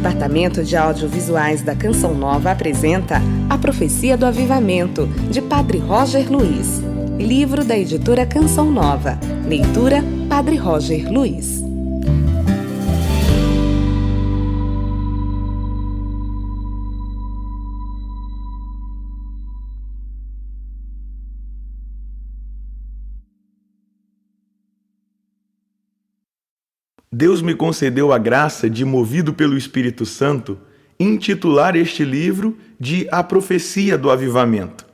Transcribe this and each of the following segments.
Departamento de Audiovisuais da Canção Nova apresenta A Profecia do Avivamento, de Padre Roger Luiz. Livro da editora Canção Nova. Leitura, Padre Roger Luiz. Deus me concedeu a graça de, movido pelo Espírito Santo, intitular este livro de A Profecia do Avivamento.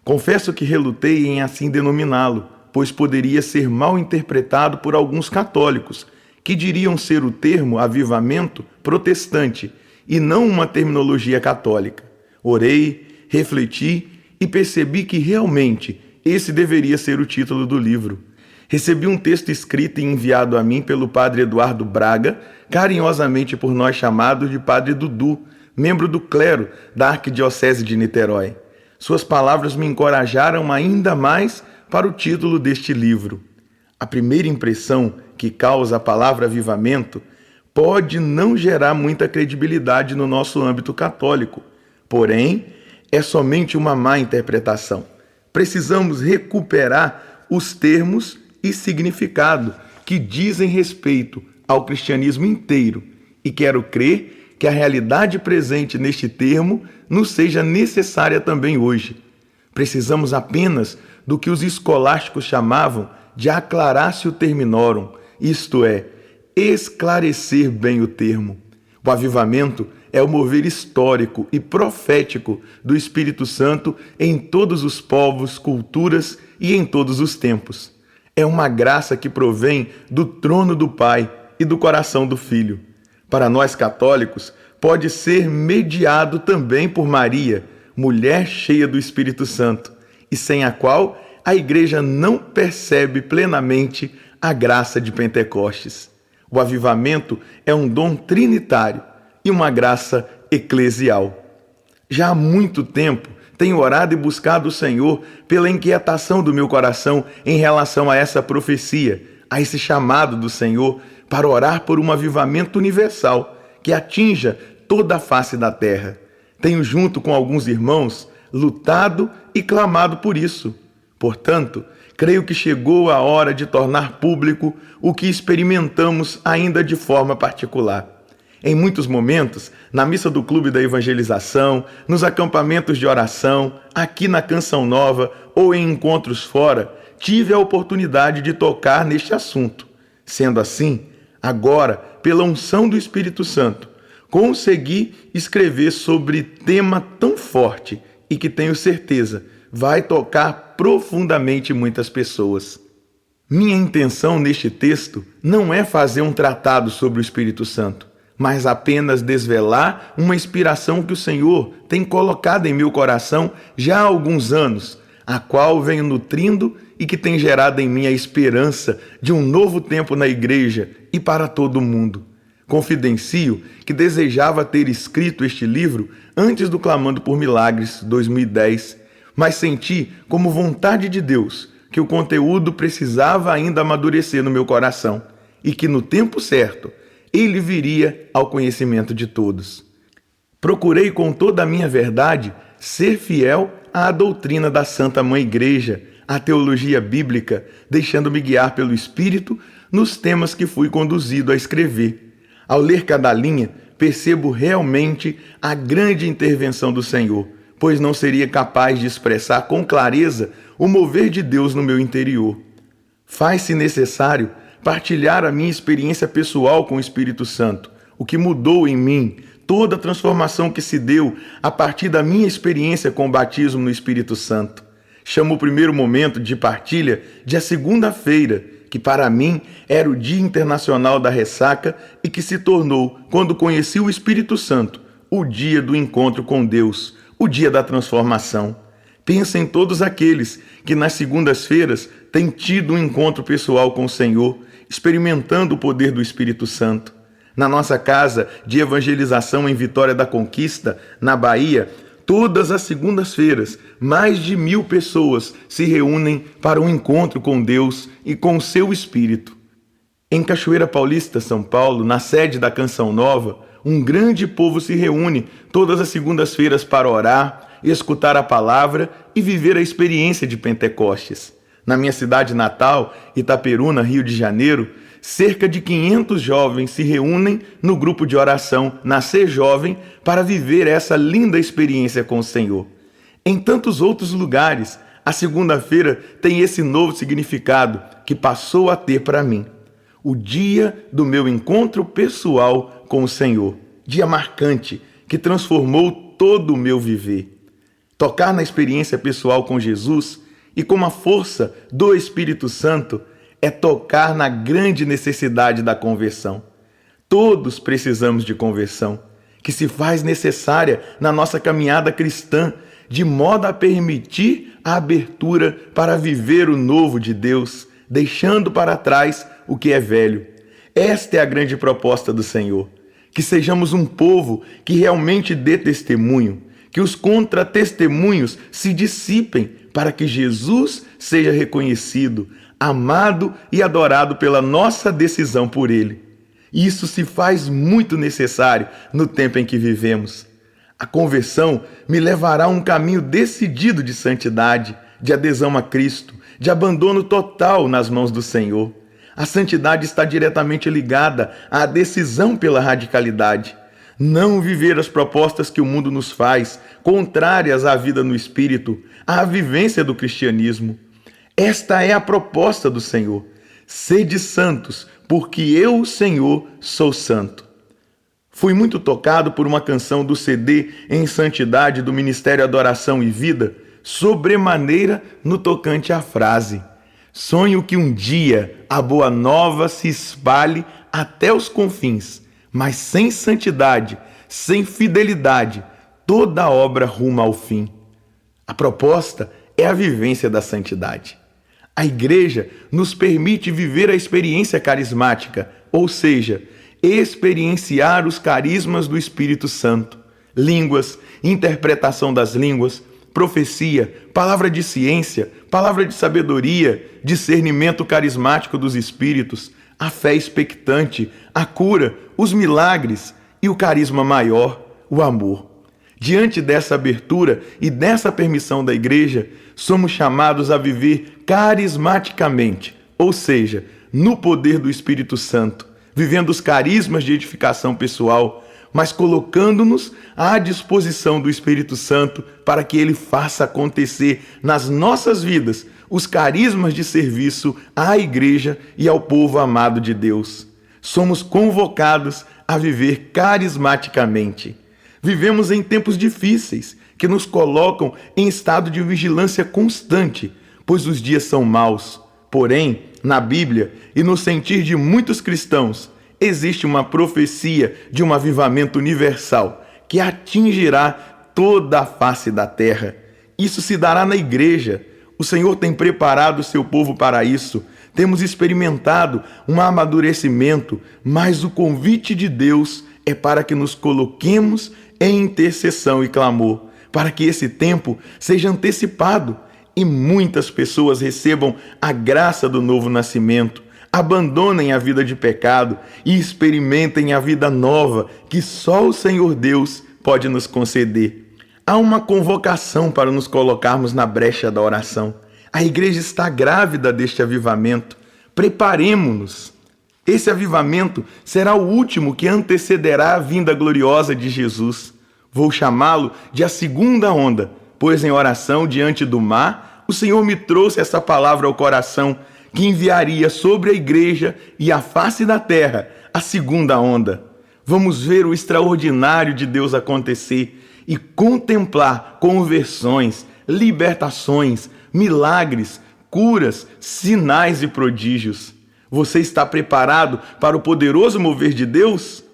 Confesso que relutei em assim denominá-lo, pois poderia ser mal interpretado por alguns católicos, que diriam ser o termo avivamento protestante e não uma terminologia católica. Orei, refleti e percebi que realmente esse deveria ser o título do livro. Recebi um texto escrito e enviado a mim pelo padre Eduardo Braga, carinhosamente por nós chamado de Padre Dudu, membro do clero da Arquidiocese de Niterói. Suas palavras me encorajaram ainda mais para o título deste livro. A primeira impressão que causa a palavra avivamento pode não gerar muita credibilidade no nosso âmbito católico, porém, é somente uma má interpretação. Precisamos recuperar os termos e significado que dizem respeito ao cristianismo inteiro, e quero crer que a realidade presente neste termo nos seja necessária também hoje. Precisamos apenas do que os escolásticos chamavam de aclaratio terminorum, isto é, esclarecer bem o termo. O avivamento é o mover histórico e profético do Espírito Santo em todos os povos, culturas e em todos os tempos. É uma graça que provém do trono do Pai e do coração do Filho. Para nós católicos, pode ser mediado também por Maria, mulher cheia do Espírito Santo, e sem a qual a Igreja não percebe plenamente a graça de Pentecostes. O avivamento é um dom trinitário e uma graça eclesial. Já há muito tempo, tenho orado e buscado o Senhor pela inquietação do meu coração em relação a essa profecia, a esse chamado do Senhor para orar por um avivamento universal que atinja toda a face da terra. Tenho, junto com alguns irmãos, lutado e clamado por isso. Portanto, creio que chegou a hora de tornar público o que experimentamos ainda de forma particular. Em muitos momentos, na missa do Clube da Evangelização, nos acampamentos de oração, aqui na Canção Nova ou em encontros fora, tive a oportunidade de tocar neste assunto. Sendo assim, agora, pela unção do Espírito Santo, consegui escrever sobre tema tão forte e que tenho certeza vai tocar profundamente muitas pessoas. Minha intenção neste texto não é fazer um tratado sobre o Espírito Santo, mas apenas desvelar uma inspiração que o Senhor tem colocado em meu coração já há alguns anos, a qual venho nutrindo e que tem gerado em mim a esperança de um novo tempo na Igreja e para todo o mundo. Confidencio que desejava ter escrito este livro antes do Clamando por Milagres 2010, mas senti como vontade de Deus que o conteúdo precisava ainda amadurecer no meu coração e que no tempo certo ele viria ao conhecimento de todos. Procurei com toda a minha verdade ser fiel à doutrina da Santa Mãe Igreja, à teologia bíblica, deixando-me guiar pelo Espírito nos temas que fui conduzido a escrever. Ao ler cada linha, percebo realmente a grande intervenção do Senhor, pois não seria capaz de expressar com clareza o mover de Deus no meu interior. Faz-se necessário partilhar a minha experiência pessoal com o Espírito Santo, o que mudou em mim, toda a transformação que se deu a partir da minha experiência com o batismo no Espírito Santo. Chamo o primeiro momento de partilha de a segunda-feira, que para mim era o Dia Internacional da Ressaca e que se tornou, quando conheci o Espírito Santo, o dia do encontro com Deus, o dia da transformação. Pensa em todos aqueles que nas segundas-feiras têm tido um encontro pessoal com o Senhor, experimentando o poder do Espírito Santo. Na nossa casa de evangelização em Vitória da Conquista, na Bahia, todas as segundas-feiras, mais de 1000 pessoas se reúnem para um encontro com Deus e com o seu Espírito. Em Cachoeira Paulista, São Paulo, na sede da Canção Nova, um grande povo se reúne todas as segundas-feiras para orar, escutar a palavra e viver a experiência de Pentecostes. Na minha cidade natal, Itaperuna, Rio de Janeiro, cerca de 500 jovens se reúnem no grupo de oração Nascer Jovem para viver essa linda experiência com o Senhor. Em tantos outros lugares, a segunda-feira tem esse novo significado que passou a ter para mim. O dia do meu encontro pessoal com o Senhor. Dia marcante que transformou todo o meu viver. Tocar na experiência pessoal com Jesus e com a força do Espírito Santo é tocar na grande necessidade da conversão. Todos precisamos de conversão, que se faz necessária na nossa caminhada cristã, de modo a permitir a abertura para viver o novo de Deus, deixando para trás o que é velho. Esta é a grande proposta do Senhor, que sejamos um povo que realmente dê testemunho, que os contra-testemunhos se dissipem para que Jesus seja reconhecido, amado e adorado pela nossa decisão por Ele. Isso se faz muito necessário no tempo em que vivemos. A conversão me levará a um caminho decidido de santidade, de adesão a Cristo, de abandono total nas mãos do Senhor. A santidade está diretamente ligada à decisão pela radicalidade. Não viver as propostas que o mundo nos faz, contrárias à vida no Espírito, à vivência do cristianismo. Esta é a proposta do Senhor. Sede santos, porque eu, o Senhor, sou santo. Fui muito tocado por uma canção do CD Em Santidade do Ministério Adoração e Vida, sobremaneira no tocante à frase: sonho que um dia a boa nova se espalhe até os confins, mas sem santidade, sem fidelidade, toda a obra ruma ao fim. A proposta é a vivência da santidade. A igreja nos permite viver a experiência carismática, ou seja, experienciar os carismas do Espírito Santo, línguas, interpretação das línguas, profecia, palavra de ciência, palavra de sabedoria, discernimento carismático dos espíritos, a fé expectante, a cura, os milagres e o carisma maior, o amor. Diante dessa abertura e dessa permissão da igreja, somos chamados a viver carismaticamente, ou seja, no poder do Espírito Santo, vivendo os carismas de edificação pessoal, mas colocando-nos à disposição do Espírito Santo para que ele faça acontecer nas nossas vidas os carismas de serviço à igreja e ao povo amado de Deus. Somos convocados a viver carismaticamente. Vivemos em tempos difíceis que nos colocam em estado de vigilância constante, pois os dias são maus. Porém, na Bíblia e no sentir de muitos cristãos, existe uma profecia de um avivamento universal que atingirá toda a face da terra. Isso se dará na igreja. O Senhor tem preparado o seu povo para isso. Temos experimentado um amadurecimento, mas o convite de Deus é para que nos coloquemos em intercessão e clamor, para que esse tempo seja antecipado e muitas pessoas recebam a graça do novo nascimento, abandonem a vida de pecado e experimentem a vida nova que só o Senhor Deus pode nos conceder. Há uma convocação para nos colocarmos na brecha da oração. A igreja está grávida deste avivamento. Preparemo-nos. Esse avivamento será o último que antecederá a vinda gloriosa de Jesus. Vou chamá-lo de a segunda onda, pois em oração diante do mar, o Senhor me trouxe essa palavra ao coração, que enviaria sobre a igreja e a face da terra a segunda onda. Vamos ver o extraordinário de Deus acontecer e contemplar conversões, libertações, milagres, curas, sinais e prodígios. Você está preparado para o poderoso mover de Deus?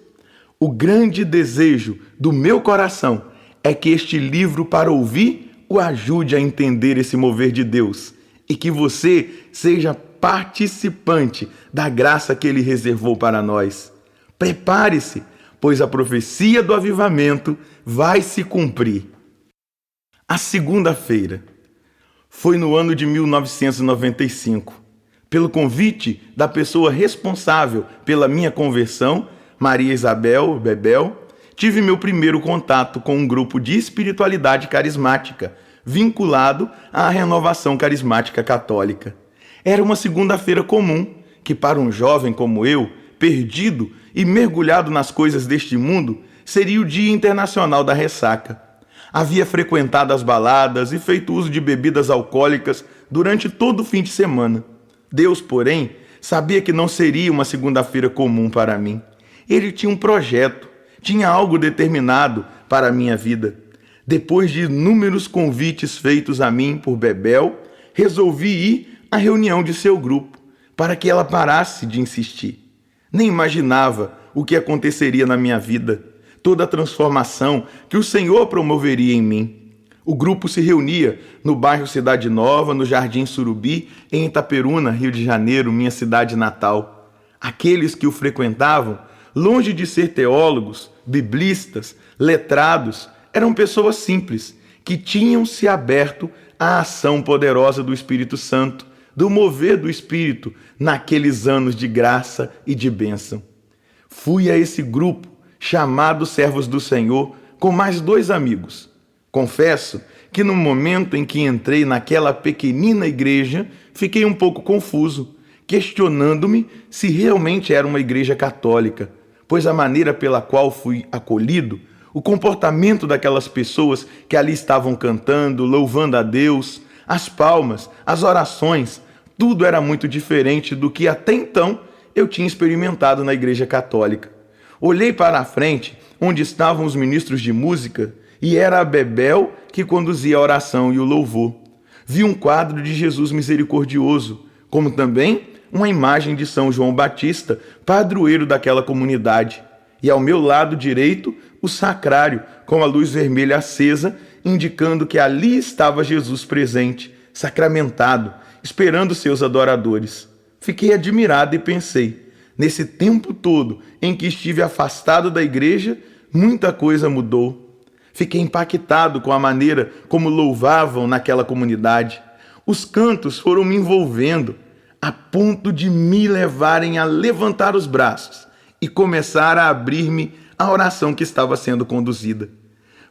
O grande desejo do meu coração é que este livro para ouvir o ajude a entender esse mover de Deus e que você seja participante da graça que Ele reservou para nós. Prepare-se, pois a profecia do avivamento vai se cumprir. A segunda-feira foi no ano de 1995. Pelo convite da pessoa responsável pela minha conversão, Maria Isabel Bebel, tive meu primeiro contato com um grupo de espiritualidade carismática, vinculado à Renovação Carismática Católica. Era uma segunda-feira comum, que para um jovem como eu, perdido e mergulhado nas coisas deste mundo, seria o Dia Internacional da Ressaca. Havia frequentado as baladas e feito uso de bebidas alcoólicas durante todo o fim de semana. Deus, porém, sabia que não seria uma segunda-feira comum para mim. Ele tinha um projeto, tinha algo determinado para a minha vida. Depois de inúmeros convites feitos a mim por Bebel, resolvi ir à reunião de seu grupo, para que ela parasse de insistir. Nem imaginava o que aconteceria na minha vida, toda a transformação que o Senhor promoveria em mim. O grupo se reunia no bairro Cidade Nova, no Jardim Surubi, em Itaperuna, Rio de Janeiro, minha cidade natal. Aqueles que o frequentavam, longe de ser teólogos, biblistas, letrados, eram pessoas simples, que tinham se aberto à ação poderosa do Espírito Santo, do mover do Espírito naqueles anos de graça e de bênção. Fui a esse grupo, chamado Servos do Senhor, com mais 2 amigos. Confesso que no momento em que entrei naquela pequenina igreja, fiquei um pouco confuso, questionando-me se realmente era uma igreja católica, pois a maneira pela qual fui acolhido, o comportamento daquelas pessoas que ali estavam cantando, louvando a Deus, as palmas, as orações, tudo era muito diferente do que até então eu tinha experimentado na igreja católica. Olhei para a frente, onde estavam os ministros de música, e era a Bebel que conduzia a oração e o louvor. Vi um quadro de Jesus misericordioso, como também uma imagem de São João Batista, padroeiro daquela comunidade. E ao meu lado direito, o sacrário, com a luz vermelha acesa, indicando que ali estava Jesus presente, sacramentado, esperando seus adoradores. Fiquei admirado e pensei, nesse tempo todo em que estive afastado da igreja, muita coisa mudou. Fiquei impactado com a maneira como louvavam naquela comunidade. Os cantos foram me envolvendo, a ponto de me levarem a levantar os braços e começar a abrir-me à oração que estava sendo conduzida.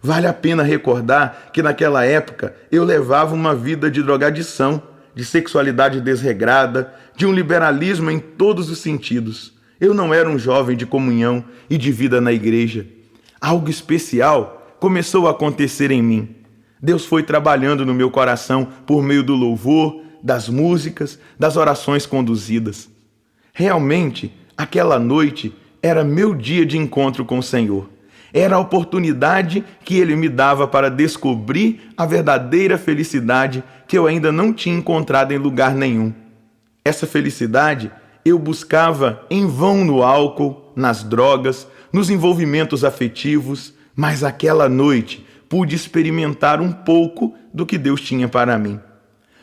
Vale a pena recordar que naquela época eu levava uma vida de drogadição, de sexualidade desregrada, de um liberalismo em todos os sentidos. Eu não era um jovem de comunhão e de vida na igreja. Algo especial começou a acontecer em mim. Deus foi trabalhando no meu coração por meio do louvor, das músicas, das orações conduzidas. Realmente, aquela noite era meu dia de encontro com o Senhor. Era a oportunidade que Ele me dava para descobrir a verdadeira felicidade que eu ainda não tinha encontrado em lugar nenhum. Essa felicidade eu buscava em vão no álcool, nas drogas, nos envolvimentos afetivos, mas aquela noite pude experimentar um pouco do que Deus tinha para mim.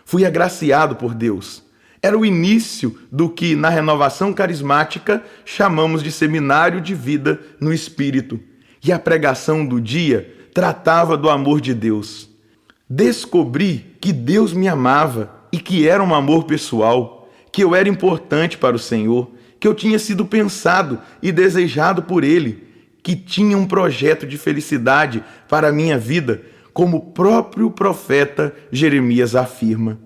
Fui agraciado por Deus. Era o início do que na Renovação Carismática chamamos de Seminário de Vida no Espírito. E a pregação do dia tratava do amor de Deus. Descobri que Deus me amava e que era um amor pessoal, que eu era importante para o Senhor, que eu tinha sido pensado e desejado por Ele, que tinha um projeto de felicidade para a minha vida, como o próprio profeta Jeremias afirma.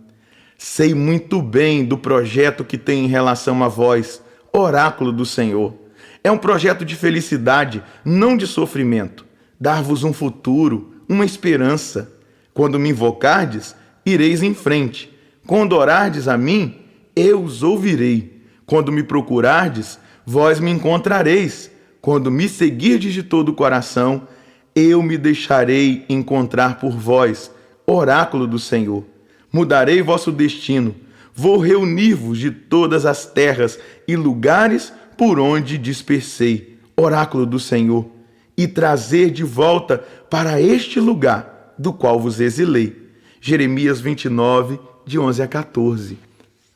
Sei muito bem do projeto que tem em relação a vós, oráculo do Senhor. É um projeto de felicidade, não de sofrimento. Dar-vos um futuro, uma esperança. Quando me invocardes, ireis em frente. Quando orardes a mim, eu os ouvirei. Quando me procurardes, vós me encontrareis. Quando me seguirdes de todo o coração, eu me deixarei encontrar por vós, oráculo do Senhor. Mudarei vosso destino. Vou reunir-vos de todas as terras e lugares por onde dispersei, oráculo do Senhor, e trazer de volta para este lugar do qual vos exilei. Jeremias 29, de 11 a 14.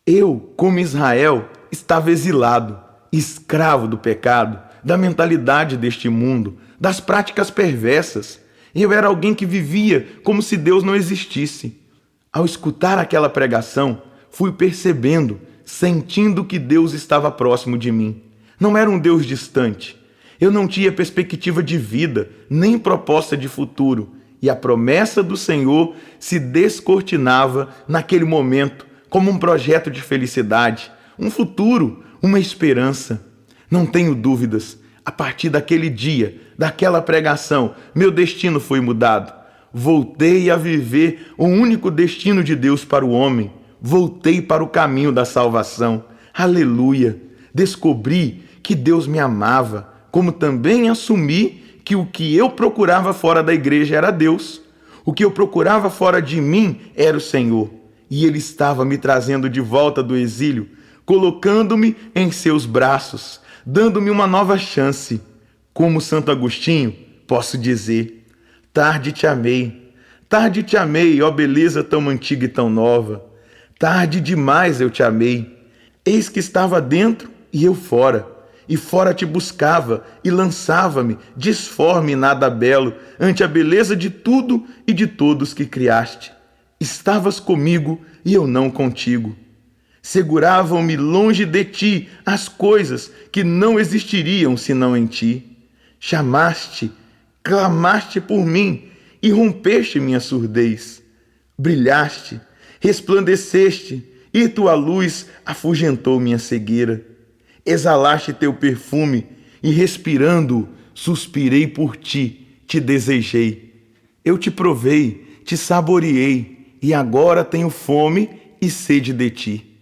Eu, como Israel, estava exilado, escravo do pecado, da mentalidade deste mundo, das práticas perversas. Eu era alguém que vivia como se Deus não existisse. Ao escutar aquela pregação, fui percebendo, sentindo que Deus estava próximo de mim. Não era um Deus distante. Eu não tinha perspectiva de vida, nem proposta de futuro, e a promessa do Senhor se descortinava naquele momento como um projeto de felicidade, um futuro, uma esperança. Não tenho dúvidas, a partir daquele dia, daquela pregação, meu destino foi mudado. Voltei a viver o único destino de Deus para o homem. Voltei para o caminho da salvação. Aleluia! Descobri que Deus me amava, como também assumi que o que eu procurava fora da igreja era Deus. O que eu procurava fora de mim era o Senhor. E Ele estava me trazendo de volta do exílio, colocando-me em seus braços, dando-me uma nova chance. Como Santo Agostinho, posso dizer: tarde te amei, ó beleza tão antiga e tão nova. Tarde demais eu te amei. Eis que estava dentro e eu fora. E fora te buscava e lançava-me, disforme e nada belo, ante a beleza de tudo e de todos que criaste. Estavas comigo e eu não contigo. Seguravam-me longe de ti as coisas que não existiriam senão em ti. Chamaste, clamaste por mim e rompeste minha surdez. Brilhaste, resplandeceste e tua luz afugentou minha cegueira. Exalaste teu perfume e, respirando, suspirei por ti, te desejei. Eu te provei, te saboreei, e agora tenho fome e sede de ti.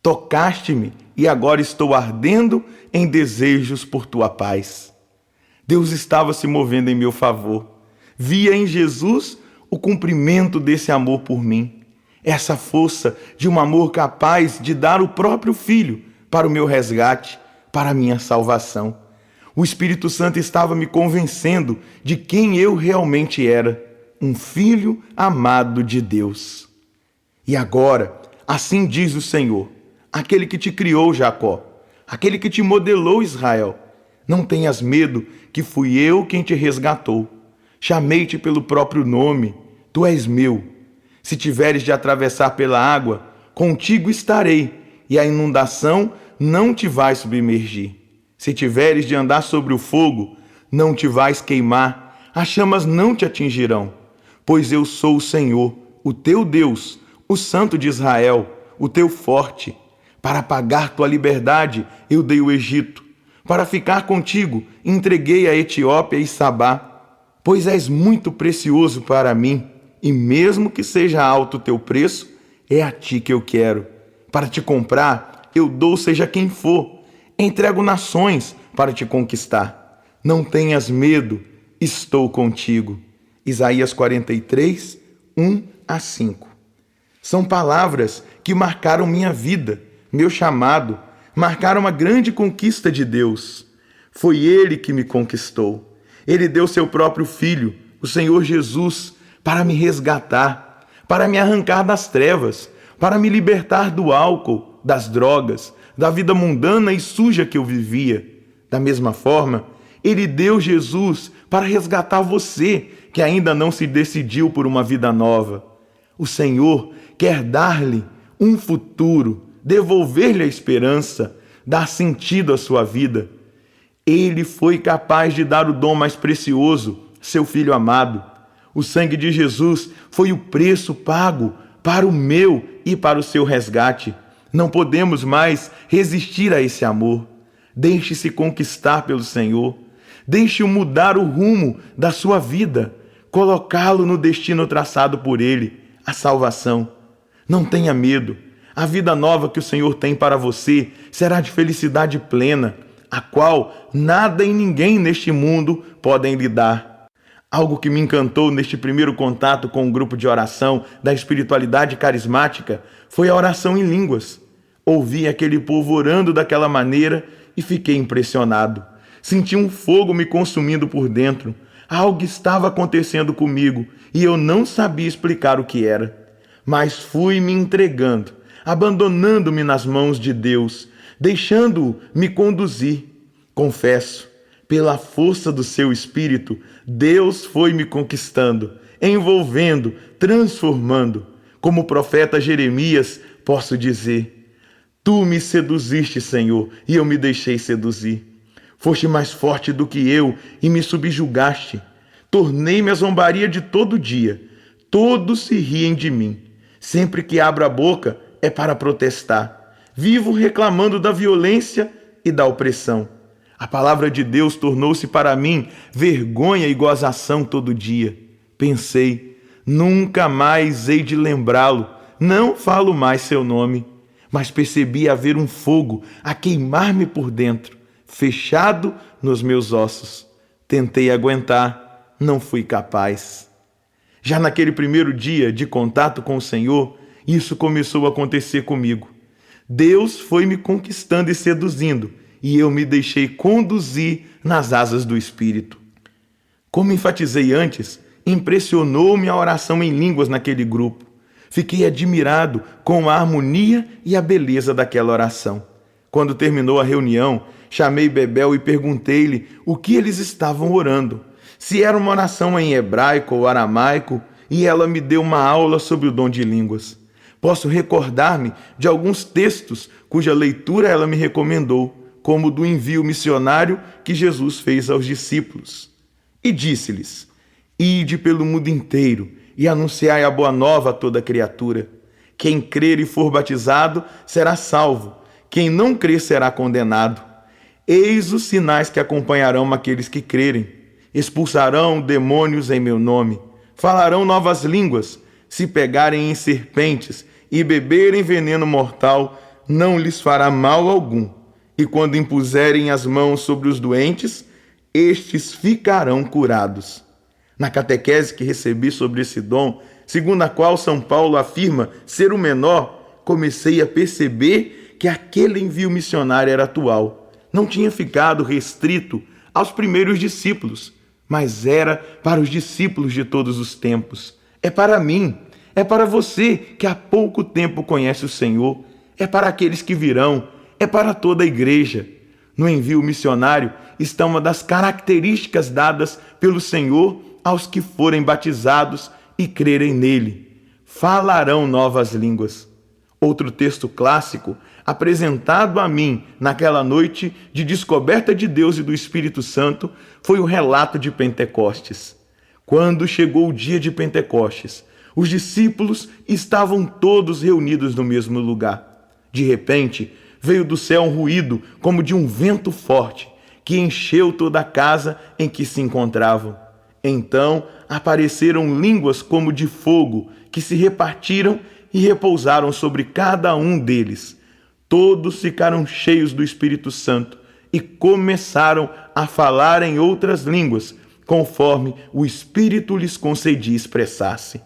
Tocaste-me e agora estou ardendo em desejos por tua paz. Deus estava se movendo em meu favor. Via em Jesus o cumprimento desse amor por mim, essa força de um amor capaz de dar o próprio Filho para o meu resgate, para a minha salvação. O Espírito Santo estava me convencendo de quem eu realmente era, um filho amado de Deus. E agora, assim diz o Senhor, aquele que te criou, Jacó, aquele que te modelou, Israel: não tenhas medo, que fui eu quem te resgatou. Chamei-te pelo próprio nome, tu és meu. Se tiveres de atravessar pela água, contigo estarei, e a inundação não te vai submergir. Se tiveres de andar sobre o fogo, não te vais queimar, as chamas não te atingirão. Pois eu sou o Senhor, o teu Deus, o Santo de Israel, o teu forte. Para pagar tua liberdade, eu dei o Egito. Para ficar contigo, entreguei a Etiópia e Sabá. Pois és muito precioso para mim, e mesmo que seja alto o teu preço, é a ti que eu quero. Para te comprar, eu dou seja quem for. Entrego nações para te conquistar. Não tenhas medo, estou contigo. Isaías 43, 1-5. São palavras que marcaram minha vida, meu chamado, marcaram a grande conquista de Deus. Foi Ele que me conquistou. Ele deu seu próprio Filho, o Senhor Jesus, para me resgatar, para me arrancar das trevas, para me libertar do álcool, das drogas, da vida mundana e suja que eu vivia. Da mesma forma, Ele deu Jesus para resgatar você, que ainda não se decidiu por uma vida nova. O Senhor quer dar-lhe um futuro, devolver-lhe a esperança, dar sentido à sua vida. Ele foi capaz de dar o dom mais precioso, seu Filho amado. O sangue de Jesus foi o preço pago para o meu e para o seu resgate. Não podemos mais resistir a esse amor. Deixe-se conquistar pelo Senhor. Deixe-o mudar o rumo da sua vida, colocá-lo no destino traçado por Ele, a salvação. Não tenha medo. A vida nova que o Senhor tem para você será de felicidade plena, a qual nada e ninguém neste mundo podem lhe dar. Algo que me encantou neste primeiro contato com o grupo de oração da espiritualidade carismática foi a oração em línguas. Ouvi aquele povo orando daquela maneira e fiquei impressionado. Senti um fogo me consumindo por dentro. Algo estava acontecendo comigo e eu não sabia explicar o que era. Mas fui me entregando, abandonando-me nas mãos de Deus, deixando-o me conduzir. Confesso, pela força do seu Espírito, Deus foi me conquistando, envolvendo, transformando. Como o profeta Jeremias, posso dizer: Tu me seduziste, Senhor, e eu me deixei seduzir. Foste mais forte do que eu e me subjugaste. Tornei-me a zombaria de todo dia. Todos se riem de mim. Sempre que abro a boca é para protestar. Vivo reclamando da violência e da opressão. A palavra de Deus tornou-se para mim vergonha e gozação todo dia. Pensei, nunca mais hei de lembrá-lo, não falo mais seu nome. Mas percebi haver um fogo a queimar-me por dentro, fechado nos meus ossos. Tentei aguentar, não fui capaz. Já naquele primeiro dia de contato com o Senhor, isso começou a acontecer comigo. Deus foi me conquistando e seduzindo, e eu me deixei conduzir nas asas do Espírito. Como enfatizei antes, impressionou-me a oração em línguas naquele grupo. Fiquei admirado com a harmonia e a beleza daquela oração. Quando terminou a reunião, chamei Bebel e perguntei-lhe o que eles estavam orando, se era uma oração em hebraico ou aramaico, e ela me deu uma aula sobre o dom de línguas. Posso recordar-me de alguns textos cuja leitura ela me recomendou, como o do envio missionário que Jesus fez aos discípulos. E disse-lhes: Ide pelo mundo inteiro e anunciai a boa nova a toda criatura. Quem crer e for batizado será salvo, quem não crer será condenado. Eis os sinais que acompanharão aqueles que crerem. Expulsarão demônios em meu nome, falarão novas línguas, se pegarem em serpentes e beberem veneno mortal, não lhes fará mal algum. E quando impuserem as mãos sobre os doentes, estes ficarão curados. Na catequese que recebi sobre esse dom, segundo a qual São Paulo afirma ser o menor, comecei a perceber que aquele envio missionário era atual. Não tinha ficado restrito aos primeiros discípulos, mas era para os discípulos de todos os tempos. É para mim, é para você que há pouco tempo conhece o Senhor, é para aqueles que virão, é para toda a igreja. No envio missionário está uma das características dadas pelo Senhor aos que forem batizados e crerem nele. Falarão novas línguas. Outro texto clássico, apresentado a mim naquela noite de descoberta de Deus e do Espírito Santo, foi o relato de Pentecostes. Quando chegou o dia de Pentecostes, os discípulos estavam todos reunidos no mesmo lugar. De repente, veio do céu um ruído como de um vento forte, que encheu toda a casa em que se encontravam. Então apareceram línguas como de fogo, que se repartiram e repousaram sobre cada um deles. Todos ficaram cheios do Espírito Santo e começaram a falar em outras línguas, conforme o Espírito lhes concedia expressar-se.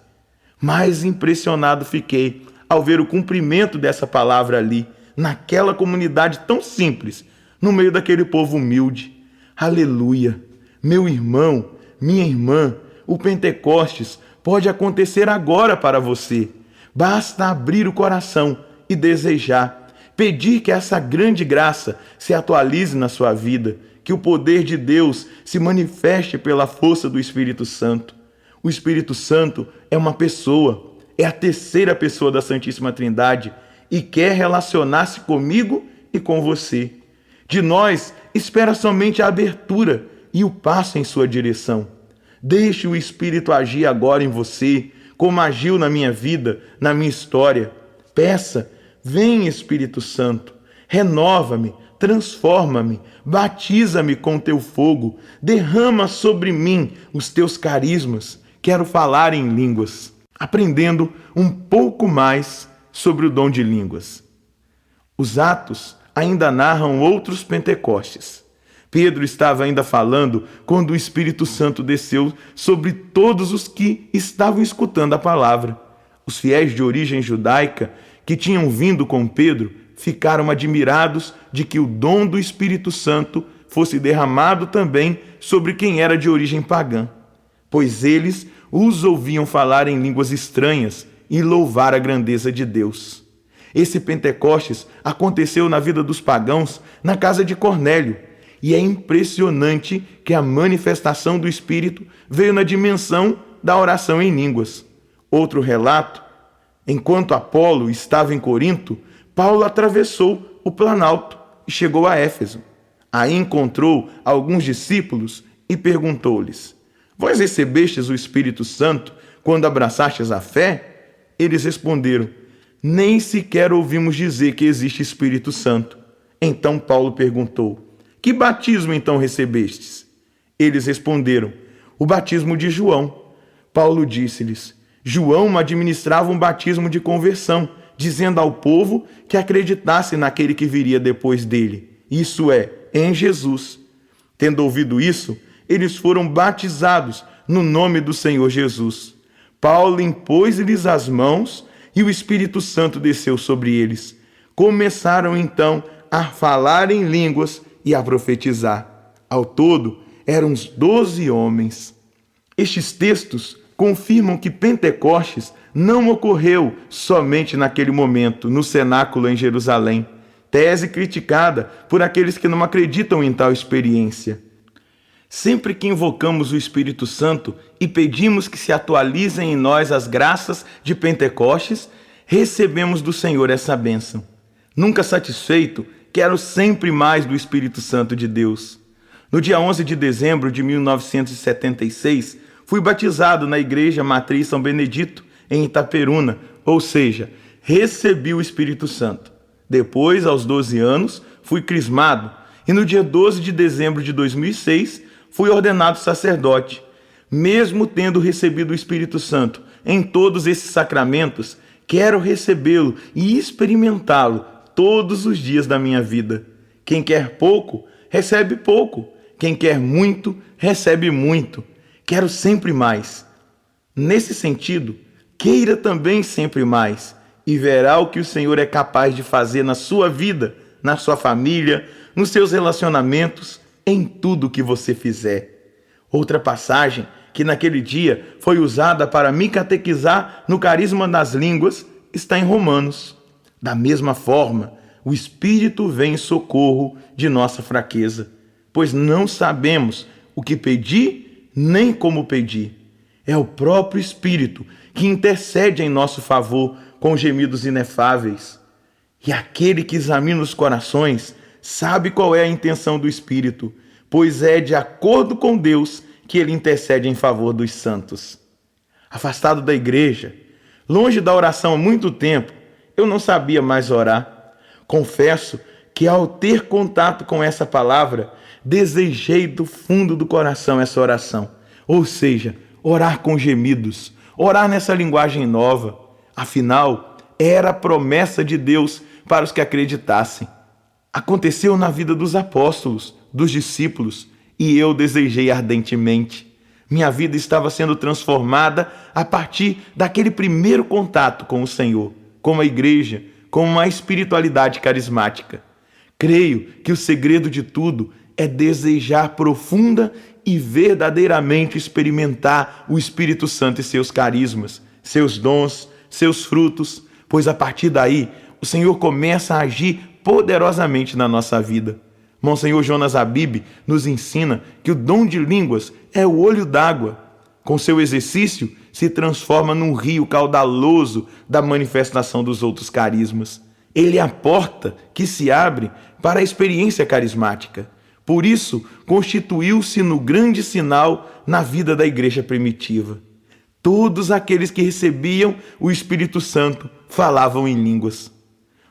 Mais impressionado fiquei ao ver o cumprimento dessa palavra ali, naquela comunidade tão simples, no meio daquele povo humilde. Aleluia! Meu irmão, minha irmã, o Pentecostes pode acontecer agora para você. Basta abrir o coração e desejar, pedir que essa grande graça se atualize na sua vida, que o poder de Deus se manifeste pela força do Espírito Santo. O Espírito Santo é uma pessoa, é a terceira pessoa da Santíssima Trindade e quer relacionar-se comigo e com você. De nós, espera somente a abertura e o passo em sua direção. Deixe o Espírito agir agora em você, como agiu na minha vida, na minha história. Peça: vem, Espírito Santo, renova-me, transforma-me, batiza-me com teu fogo, derrama sobre mim os teus carismas. Quero falar em línguas, aprendendo um pouco mais sobre o dom de línguas. Os Atos ainda narram outros Pentecostes. Pedro estava ainda falando quando o Espírito Santo desceu sobre todos os que estavam escutando a palavra. Os fiéis de origem judaica que tinham vindo com Pedro ficaram admirados de que o dom do Espírito Santo fosse derramado também sobre quem era de origem pagã, pois eles os ouviam falar em línguas estranhas e louvar a grandeza de Deus. Esse Pentecostes aconteceu na vida dos pagãos na casa de Cornélio, e é impressionante que a manifestação do Espírito veio na dimensão da oração em línguas. Outro relato: enquanto Apolo estava em Corinto, Paulo atravessou o Planalto e chegou a Éfeso. Aí encontrou alguns discípulos e perguntou-lhes: Vós recebestes o Espírito Santo quando abraçastes a fé? Eles responderam: Nem sequer ouvimos dizer que existe Espírito Santo. Então Paulo perguntou: Que batismo então recebestes? Eles responderam: O batismo de João. Paulo disse-lhes: João administrava um batismo de conversão, dizendo ao povo que acreditasse naquele que viria depois dele, isso é, em Jesus. Tendo ouvido isso, eles foram batizados no nome do Senhor Jesus. Paulo impôs-lhes as mãos e o Espírito Santo desceu sobre eles. Começaram então a falar em línguas e a profetizar. Ao todo, eram uns 12 homens. Estes textos confirmam que Pentecostes não ocorreu somente naquele momento, no cenáculo em Jerusalém, tese criticada por aqueles que não acreditam em tal experiência. Sempre que invocamos o Espírito Santo e pedimos que se atualizem em nós as graças de Pentecostes, recebemos do Senhor essa bênção. Nunca satisfeito, quero sempre mais do Espírito Santo de Deus. No dia 11 de dezembro de 1976, fui batizado na Igreja Matriz São Benedito, em Itaperuna, ou seja, recebi o Espírito Santo. Depois, aos 12 anos, fui crismado e no dia 12 de dezembro de 2006, fui ordenado sacerdote. Mesmo tendo recebido o Espírito Santo em todos esses sacramentos, quero recebê-lo e experimentá-lo todos os dias da minha vida. Quem quer pouco, recebe pouco. Quem quer muito, recebe muito. Quero sempre mais. Nesse sentido, queira também sempre mais, e verá o que o Senhor é capaz de fazer na sua vida, na sua família, nos seus relacionamentos, em tudo que você fizer. Outra passagem que naquele dia foi usada para me catequizar no carisma das línguas está em Romanos. Da mesma forma, o Espírito vem em socorro de nossa fraqueza, pois não sabemos o que pedir nem como pedir. É o próprio Espírito que intercede em nosso favor com gemidos inefáveis. E aquele que examina os corações sabe qual é a intenção do Espírito, pois é de acordo com Deus que ele intercede em favor dos santos. Afastado da igreja, longe da oração há muito tempo, eu não sabia mais orar. Confesso que ao ter contato com essa palavra, desejei do fundo do coração essa oração, ou seja, orar com gemidos, orar nessa linguagem nova. Afinal, era a promessa de Deus para os que acreditassem. Aconteceu na vida dos apóstolos, dos discípulos, e eu desejei ardentemente. Minha vida estava sendo transformada a partir daquele primeiro contato com o Senhor, com a igreja, com uma espiritualidade carismática. Creio que o segredo de tudo é desejar profunda e verdadeiramente experimentar o Espírito Santo e seus carismas, seus dons, seus frutos, pois a partir daí o Senhor começa a agir poderosamente na nossa vida. Monsenhor Jonas Abib nos ensina que o dom de línguas é o olho d'água. Com seu exercício, se transforma num rio caudaloso da manifestação dos outros carismas. Ele é a porta que se abre para a experiência carismática. Por isso, constituiu-se no grande sinal na vida da igreja primitiva. Todos aqueles que recebiam o Espírito Santo falavam em línguas.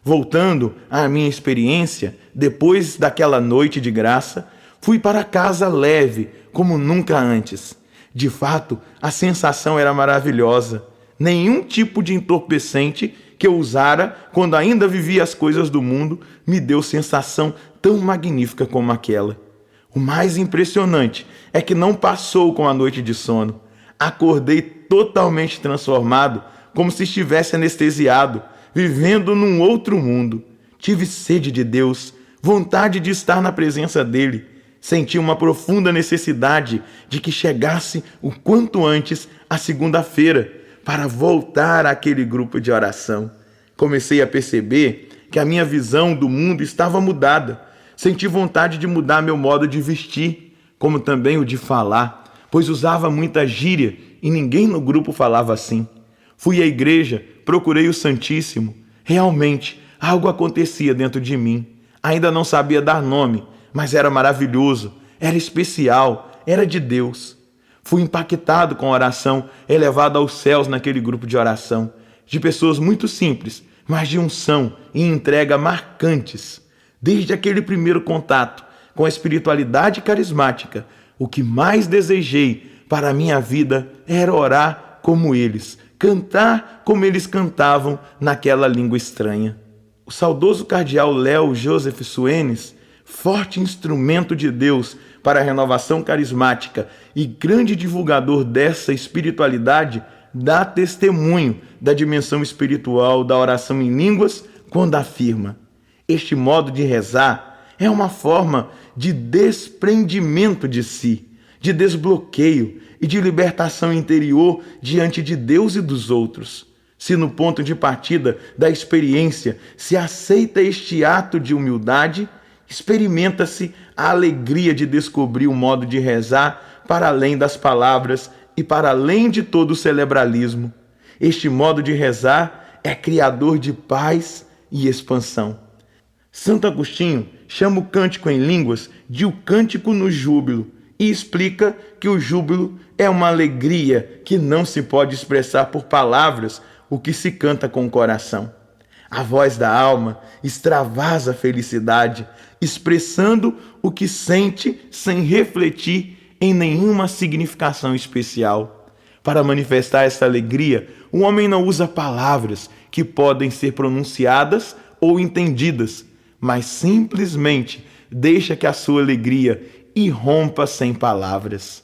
Voltando à minha experiência, depois daquela noite de graça, fui para casa leve, como nunca antes. De fato, a sensação era maravilhosa. Nenhum tipo de entorpecente que eu usara quando ainda vivia as coisas do mundo me deu sensação tão magnífica como aquela. O mais impressionante é que não passou com a noite de sono. Acordei totalmente transformado, como se estivesse anestesiado, vivendo num outro mundo. Tive sede de Deus, vontade de estar na presença dele. Senti uma profunda necessidade de que chegasse o quanto antes a segunda-feira para voltar àquele grupo de oração. Comecei a perceber que a minha visão do mundo estava mudada. Senti vontade de mudar meu modo de vestir, como também o de falar, pois usava muita gíria e ninguém no grupo falava assim. Fui à igreja, procurei o Santíssimo. Realmente, algo acontecia dentro de mim. Ainda não sabia dar nome, mas era maravilhoso, era especial, era de Deus. Fui impactado com a oração elevada aos céus naquele grupo de oração, de pessoas muito simples, mas de unção e entrega marcantes. Desde aquele primeiro contato com a espiritualidade carismática, o que mais desejei para a minha vida era orar como eles, cantar como eles cantavam naquela língua estranha. O saudoso cardeal Léo Joseph Suenes, forte instrumento de Deus para a renovação carismática e grande divulgador dessa espiritualidade, dá testemunho da dimensão espiritual da oração em línguas quando afirma: este modo de rezar é uma forma de desprendimento de si, de desbloqueio e de libertação interior diante de Deus e dos outros. Se no ponto de partida da experiência se aceita este ato de humildade, experimenta-se a alegria de descobrir um modo de rezar para além das palavras e para além de todo o celebralismo. Este modo de rezar é criador de paz e expansão. Santo Agostinho chama o cântico em línguas de o cântico no júbilo e explica que o júbilo é uma alegria que não se pode expressar por palavras, o que se canta com o coração. A voz da alma extravasa a felicidade, expressando o que sente sem refletir em nenhuma significação especial. Para manifestar essa alegria, o homem não usa palavras que podem ser pronunciadas ou entendidas, mas simplesmente deixa que a sua alegria irrompa sem palavras.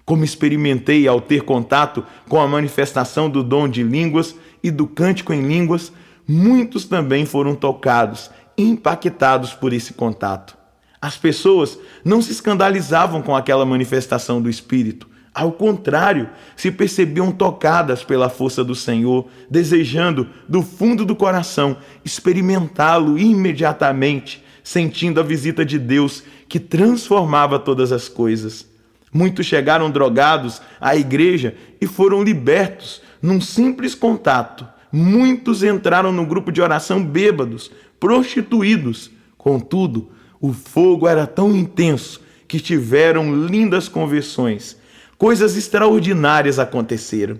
Como experimentei ao ter contato com a manifestação do dom de línguas e do cântico em línguas, muitos também foram tocados, impactados por esse contato. As pessoas não se escandalizavam com aquela manifestação do Espírito. Ao contrário, se percebiam tocadas pela força do Senhor, desejando, do fundo do coração, experimentá-lo imediatamente, sentindo a visita de Deus que transformava todas as coisas. Muitos chegaram drogados à igreja e foram libertos num simples contato. Muitos entraram no grupo de oração bêbados, prostituídos. Contudo, o fogo era tão intenso que tiveram lindas conversões. Coisas extraordinárias aconteceram.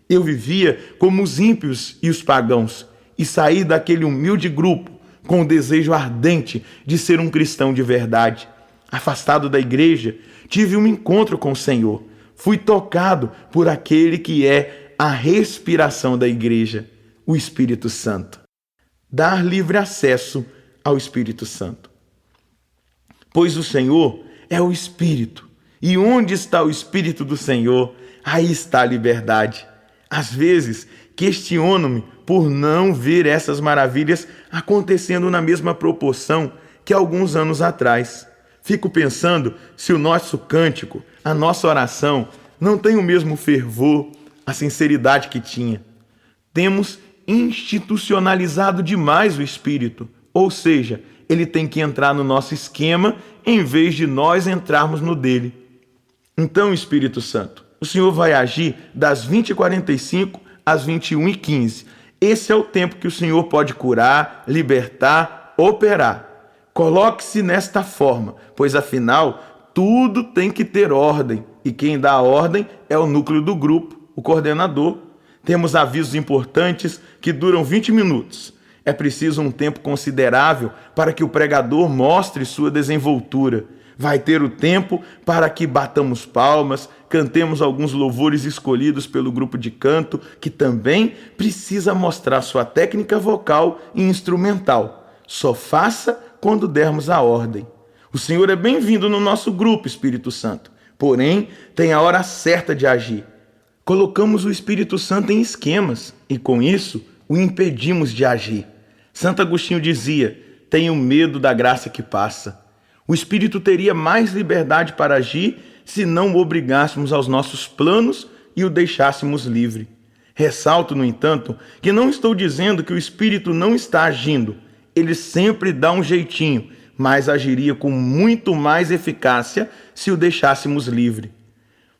Eu vivia como os ímpios e os pagãos e saí daquele humilde grupo com o desejo ardente de ser um cristão de verdade. Afastado da igreja, tive um encontro com o Senhor. Fui tocado por aquele que é a respiração da igreja, o Espírito Santo. Dar livre acesso ao Espírito Santo. Pois o Senhor é o Espírito, e onde está o Espírito do Senhor, aí está a liberdade. Às vezes, questiono-me por não ver essas maravilhas acontecendo na mesma proporção que alguns anos atrás. Fico pensando se o nosso cântico, a nossa oração, não tem o mesmo fervor, a sinceridade que tinha. Temos institucionalizado demais o Espírito, ou seja, ele tem que entrar no nosso esquema em vez de nós entrarmos no dele. Então, Espírito Santo, o Senhor vai agir das 20h45 às 21h15. Esse é o tempo que o Senhor pode curar, libertar, operar. Coloque-se nesta forma, pois afinal, tudo tem que ter ordem, e quem dá a ordem é o núcleo do grupo, o coordenador. Temos avisos importantes que duram 20 minutos. É preciso um tempo considerável para que o pregador mostre sua desenvoltura. Vai ter o tempo para que batamos palmas, cantemos alguns louvores escolhidos pelo grupo de canto, que também precisa mostrar sua técnica vocal e instrumental. Só faça quando dermos a ordem. O Senhor é bem-vindo no nosso grupo, Espírito Santo. Porém, tem a hora certa de agir. Colocamos o Espírito Santo em esquemas e, com isso, o impedimos de agir. Santo Agostinho dizia: tenho medo da graça que passa. O Espírito teria mais liberdade para agir se não o obrigássemos aos nossos planos e o deixássemos livre. Ressalto, no entanto, que não estou dizendo que o Espírito não está agindo. Ele sempre dá um jeitinho, mas agiria com muito mais eficácia se o deixássemos livre.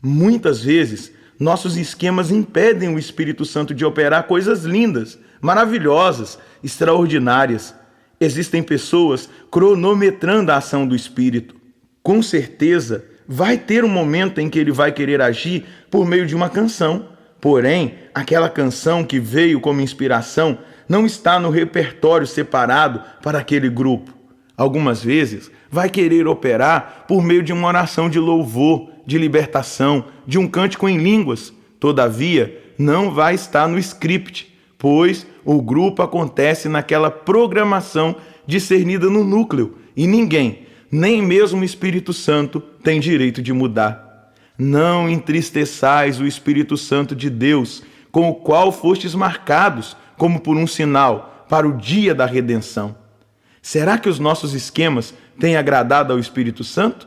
Muitas vezes, nossos esquemas impedem o Espírito Santo de operar coisas lindas, maravilhosas, extraordinárias. Existem pessoas cronometrando a ação do Espírito. Com certeza, vai ter um momento em que ele vai querer agir por meio de uma canção. Porém, aquela canção que veio como inspiração não está no repertório separado para aquele grupo. Algumas vezes, vai querer operar por meio de uma oração de louvor, de libertação, de um cântico em línguas. Todavia, não vai estar no script, pois o grupo acontece naquela programação discernida no núcleo e ninguém, nem mesmo o Espírito Santo, tem direito de mudar. Não entristeçais o Espírito Santo de Deus, com o qual fostes marcados, como por um sinal, para o dia da redenção. Será que os nossos esquemas têm agradado ao Espírito Santo?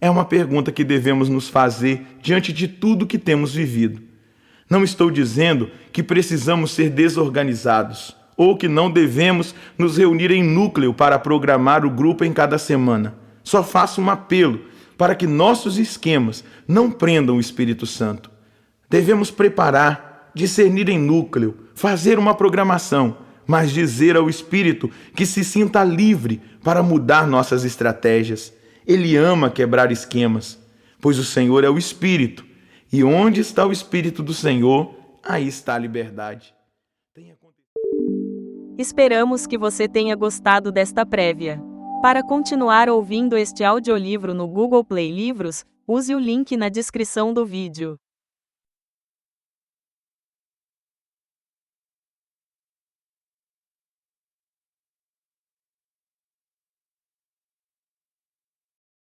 É uma pergunta que devemos nos fazer diante de tudo que temos vivido. Não estou dizendo que precisamos ser desorganizados ou que não devemos nos reunir em núcleo para programar o grupo em cada semana. Só faço um apelo para que nossos esquemas não prendam o Espírito Santo. Devemos preparar, discernir em núcleo, fazer uma programação, mas dizer ao Espírito que se sinta livre para mudar nossas estratégias. Ele ama quebrar esquemas, pois o Senhor é o Espírito, e onde está o Espírito do Senhor, aí está a liberdade. Esperamos que você tenha gostado desta prévia. Para continuar ouvindo este audiolivro no Google Play Livros, use o link na descrição do vídeo.